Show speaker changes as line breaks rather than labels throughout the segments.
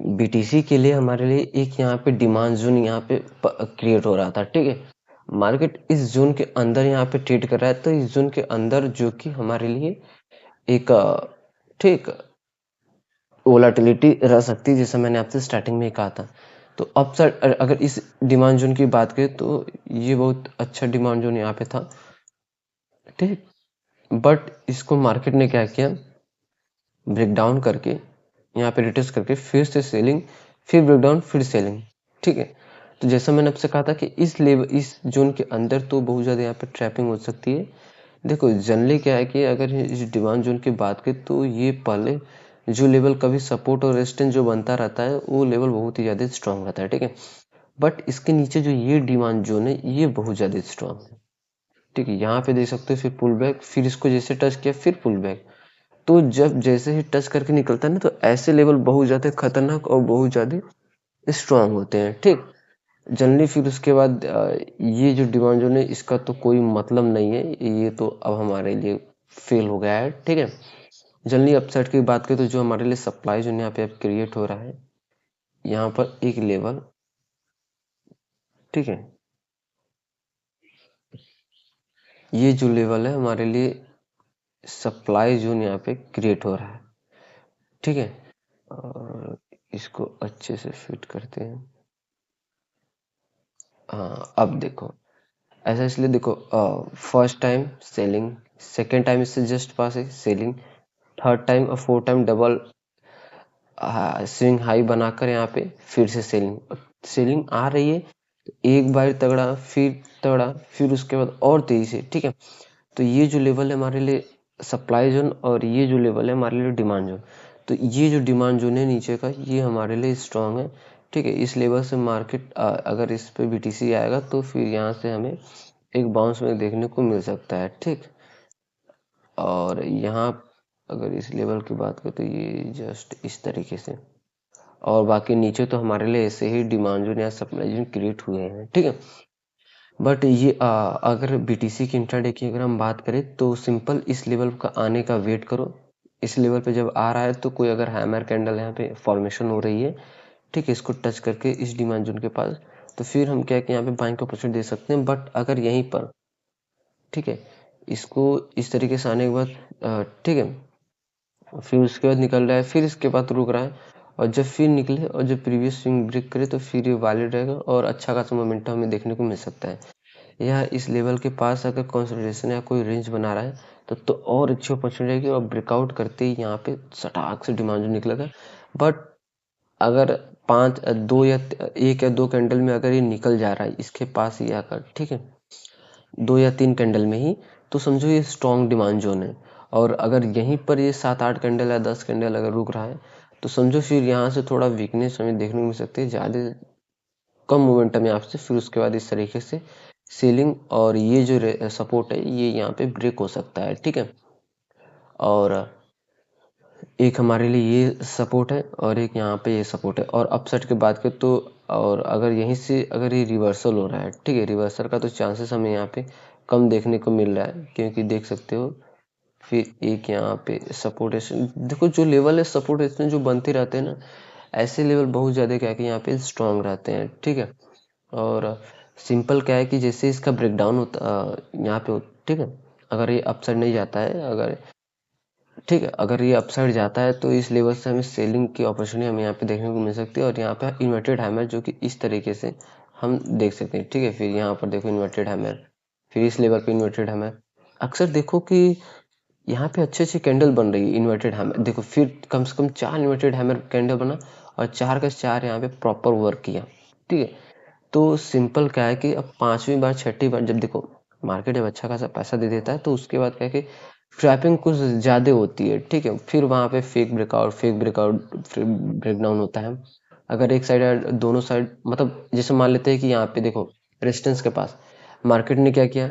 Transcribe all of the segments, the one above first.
BTC के लिए हमारे लिए एक यहाँ पे डिमांड जोन यहाँ पे क्रिएट हो रहा था, ठीक है। मार्केट इस जोन के अंदर यहाँ पे ट्रेड कर रहा है, तो इस जोन के अंदर जो कि हमारे लिए एक ठीक वोलाटिलिटी रह सकती है, जैसा मैंने आपसे स्टार्टिंग में ही कहा था। तो अपसाइड अगर इस डिमांड जोन की बात करें तो ये बहुत अच्छा डिमांड जोन यहाँ पे था, ठीक। बट इसको मार्केट ने क्या किया, ब्रेक डाउन करके यहाँ पे रिटेस्ट करके फिर से सेलिंग, फिर ब्रेकडाउन, फिर सेलिंग, ठीक है। तो जैसा मैंने आपसे कहा था कि इस लेवल, इस जोन के अंदर तो बहुत ज़्यादा यहाँ पे ट्रैपिंग हो सकती है। देखो जनरली क्या है कि अगर इस डिमांड जोन की बात करें तो ये पहले जो लेवल कभी सपोर्ट और रेजिस्टेंस जो बनता रहता है वो लेवल बहुत ही ज़्यादा स्ट्रांग रहता है, ठीक है। बट इसके नीचे जो ये डिमांड जोन है ये बहुत ज़्यादा स्ट्रांग है, ठीक है। यहाँ पे देख सकते हो फिर पुल बैक, फिर इसको जैसे टच किया फिर पुल बैक। तो जब जैसे ही टच करके निकलता है ना, तो ऐसे लेवल बहुत ज़्यादा खतरनाक और बहुत ज़्यादा स्ट्रांग होते हैं, ठीक। जनरली फिर उसके बाद ये जो डिमांड जोन है इसका तो कोई मतलब नहीं है, ये तो अब हमारे लिए फेल हो गया है, ठीक है। जनरली अपसाइड की बात करें तो जो हमारे लिए सप्लाई जोन यहाँ पे अब क्रिएट हो रहा है, यहाँ पर एक लेवल, ठीक है। ये जो लेवल है हमारे लिए सप्लाई जोन यहाँ पे क्रिएट हो रहा है, ठीक है। और इसको अच्छे से फिट करते हैं। हाँ अब देखो, ऐसा इसलिए देखो, first time selling, second time इससे जस्ट पास है सेलिंग, थर्ड टाइम और fourth time double swing high बनाकर यहाँ पे फिर से सेलिंग, सेलिंग आ रही है तो एक बार तगड़ा, फिर उसके बाद और तेजी से, ठीक है। तो ये जो लेवल है हमारे लिए सप्लाई जोन और ये जो लेवल है हमारे लिए डिमांड जोन। तो ये जो डिमांड जोन है नीचे का ये हमारे लिए स्ट्रांग है, ठीक है। इस लेवल से मार्केट अगर इस पे बीटीसी आएगा तो फिर यहाँ से हमें एक बाउंस में देखने को मिल सकता है, ठीक। और यहाँ अगर इस लेवल की बात करें तो ये जस्ट इस तरीके से, और बाकी नीचे तो हमारे लिए ऐसे ही डिमांड जोन या सप्लाई जोन क्रिएट हुए हैं, ठीक है। बट ये अगर बीटीसी की इंट्राडे की अगर हम बात करें तो सिंपल इस लेवल का आने का वेट करो। इस लेवल पे जब आ रहा है तो कोई अगर हैमर कैंडल यहाँ पे फॉर्मेशन हो रही है, ठीक है, इसको टच करके इस डिमांड जोन के पास, तो फिर हम क्या कि यहाँ पे बाइंग का अपॉर्चुनिटी दे सकते हैं। बट अगर यहीं पर, ठीक है, इसको इस तरीके से आने के बाद ठीक है, फिर उसके बाद निकल रहा है, फिर इसके बाद रुक रहा है, और जब फिर निकले और जब प्रीवियस स्विंग ब्रेक करे तो फिर ये वैलिड रहेगा और अच्छा खासा मोमेंटम हमें देखने को मिल सकता है। यह इस लेवल के पास अगर कंसोलिडेशन या कोई रेंज बना रहा है तो और अच्छी अपॉर्चुनिटी रहेगी, और ब्रेकआउट करते ही यहाँ पे सटाक से डिमांड जो निकलेगा। बट अगर दो या एक या दो कैंडल में अगर ये निकल जा रहा है इसके पास ही आकर, ठीक है, दो या तीन कैंडल में ही, तो समझो ये स्ट्रॉन्ग डिमांड जोन है। और अगर यहीं पर ये 7-8 कैंडल या 10 कैंडल अगर रुक रहा है तो समझो फिर यहाँ से थोड़ा वीकनेस हमें देखने को मिल सकती है, ज़्यादा कम मोमेंटम यहाँ से, फिर उसके बाद इस तरीके से सेलिंग, और ये जो सपोर्ट है ये यहाँ पे ब्रेक हो सकता है, ठीक है। और एक हमारे लिए ये सपोर्ट है और एक यहाँ पे ये सपोर्ट है। और अपसाइड की बात करें तो, और अगर यहीं से अगर ये रिवर्सल हो रहा है, ठीक है, रिवर्सल का तो चांसेस हमें यहाँ पे कम देखने को मिल रहा है, क्योंकि देख सकते हो फिर एक यहाँ पे सपोर्टेशन, देखो जो लेवल है सपोर्टेशन जो बनते रहते हैं ना, ऐसे लेवल बहुत ज़्यादा क्या है कि यहाँ पे स्ट्रांग रहते हैं, ठीक है। और सिंपल क्या है कि जैसे इसका ब्रेकडाउन होता यहाँ पे ठीक है, अगर ये अपसाइड नहीं जाता है, अगर ठीक है, अगर ये अपसाइड जाता है तो इस लेवल से हमें सेलिंग की अपॉर्चुनिटी हमें यहाँ पे देखने को मिल सकती है। और यहाँ पे इन्वर्टेड हैमर जो कि इस तरीके से हम देख सकते हैं, ठीक है। फिर यहाँ पर देखो इन्वर्टेड हैमर, फिर इस लेवल पे इन्वर्टेड हैमर। अक्सर देखो कि यहाँ पे अच्छी अच्छी कैंडल बन रही है इन्वर्टेड हैमर, देखो फिर कम से कम 4 इन्वर्टेड हैमर कैंडल बना और 4 का 4 यहाँ पे प्रॉपर वर्क किया, ठीक है। तो सिंपल क्या है कि अब 5वीं बार 6ठी बार जब देखो मार्केट जब अच्छा खासा पैसा दे देता है तो उसके बाद क्या है कि ट्रैपिंग कुछ ज़्यादा होती है, ठीक है। फिर वहाँ पे फेक ब्रेकआउट फिर ब्रेकडाउन होता है। अगर एक साइड या दोनों साइड, मतलब जैसे मान लेते हैं कि यहाँ पे देखो रेजिस्टेंस के पास मार्केट ने क्या किया,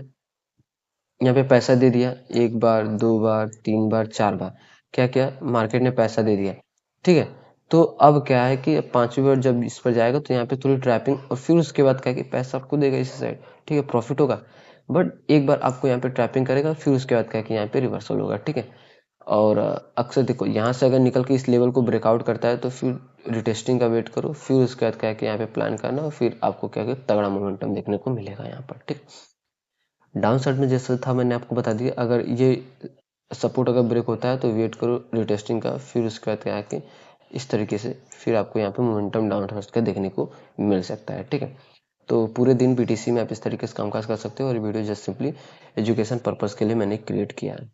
यहाँ पे पैसा दे दिया, एक बार, दो बार, तीन बार, चार बार, क्या किया मार्केट ने पैसा दे दिया, ठीक है। तो अब क्या है कि अब 5वीं बार जब इस पर जाएगा तो यहाँ पे थोड़ी ट्रैपिंग, और फिर उसके बाद क्या है कि पैसा आपको देगा इस साइड, ठीक है, प्रॉफिट होगा। बट एक बार आपको यहाँ पे ट्रैपिंग करेगा, फिर उसके बाद क्या है कि यहाँ पे रिवर्सल होगा, ठीक है। और अक्सर देखो यहाँ से अगर निकल के इस लेवल को ब्रेकआउट करता है तो फिर रिटेस्टिंग का वेट करो, फिर उसके बाद क्या है कि यहाँ पे प्लान करना, और फिर आपको क्या है कि तगड़ा मोमेंटम देखने को मिलेगा यहाँ पर। ठीक, डाउन साइड में जैसा था मैंने आपको बता दिया, अगर ये सपोर्ट अगर ब्रेक होता है तो वेट करो रिटेस्टिंग का, फिर उसके बाद क्या है कि इस तरीके से फिर आपको यहाँ पे मोमेंटम डाउन साइड का देखने को मिल सकता है। ठीक है, तो पूरे दिन बीटीसी में आप इस तरीके से कामकाज कर सकते हो, और video just simply education purpose के लिए मैंने क्रिएट किया है।